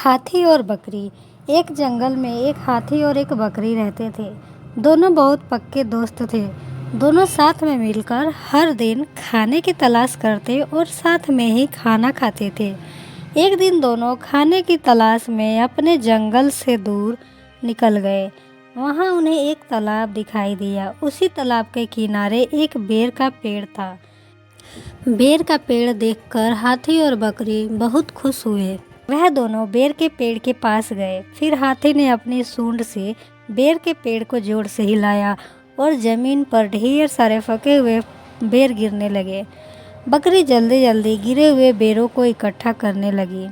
हाथी और बकरी। एक जंगल में एक हाथी और एक बकरी रहते थे। दोनों बहुत पक्के दोस्त थे। दोनों साथ में मिलकर हर दिन खाने की तलाश करते और साथ में ही खाना खाते थे। एक दिन दोनों खाने की तलाश में अपने जंगल से दूर निकल गए। वहाँ उन्हें एक तालाब दिखाई दिया। उसी तालाब के किनारे एक बेर का पेड़ था। बेर का पेड़ देखकर हाथी और बकरी बहुत खुश हुए। वह दोनों बेर के पेड़ के पास गए। फिर हाथी ने अपनी सूंड से बेर के पेड़ को जोर से हिलाया और जमीन पर ढेर सारे पके हुए बेर गिरने लगे। बकरी जल्दी जल्दी गिरे हुए बेरों को इकट्ठा करने लगी।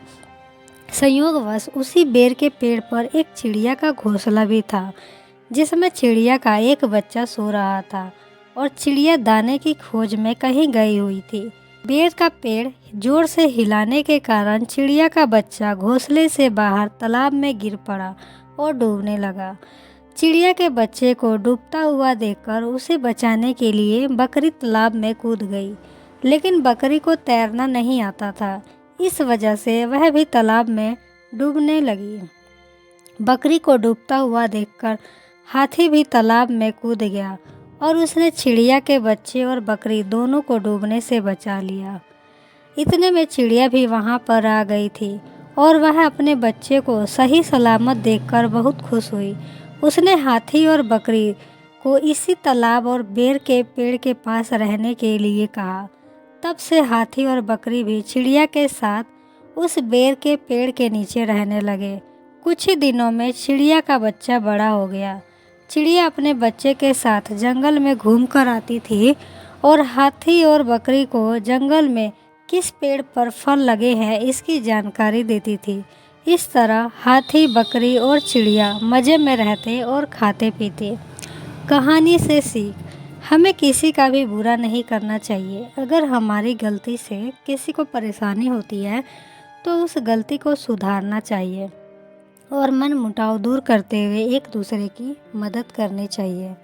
संयोगवश उसी बेर के पेड़ पर एक चिड़िया का घोंसला भी था, जिसमें चिड़िया का एक बच्चा सो रहा था और चिड़िया दाने की खोज में कहीं गई हुई थी। बेर का पेड़ जोर से हिलाने के कारण चिड़िया का बच्चा घोंसले से बाहर तालाब में गिर पड़ा और डूबने लगा। चिड़िया के बच्चे को डूबता हुआ देखकर उसे बचाने के लिए बकरी तालाब में कूद गई, लेकिन बकरी को तैरना नहीं आता था। इस वजह से वह भी तालाब में डूबने लगी। बकरी को डूबता हुआ देखकर हाथी भी तालाब में कूद गया और उसने चिड़िया के बच्चे और बकरी दोनों को डूबने से बचा लिया। इतने में चिड़िया भी वहाँ पर आ गई थी और वह अपने बच्चे को सही सलामत देखकर बहुत खुश हुई। उसने हाथी और बकरी को इसी तालाब और बेर के पेड़ के पास रहने के लिए कहा। तब से हाथी और बकरी भी चिड़िया के साथ उस बेर के पेड़ के नीचे रहने लगे। कुछ ही दिनों में चिड़िया का बच्चा बड़ा हो गया। चिड़िया अपने बच्चे के साथ जंगल में घूम कर आती थी और हाथी और बकरी को जंगल में किस पेड़ पर फल लगे हैं इसकी जानकारी देती थी। इस तरह हाथी, बकरी और चिड़िया मज़े में रहते और खाते पीते। कहानी से सीख: हमें किसी का भी बुरा नहीं करना चाहिए। अगर हमारी गलती से किसी को परेशानी होती है तो उस गलती को सुधारना चाहिए और मनमुटाव दूर करते हुए एक दूसरे की मदद करनी चाहिए।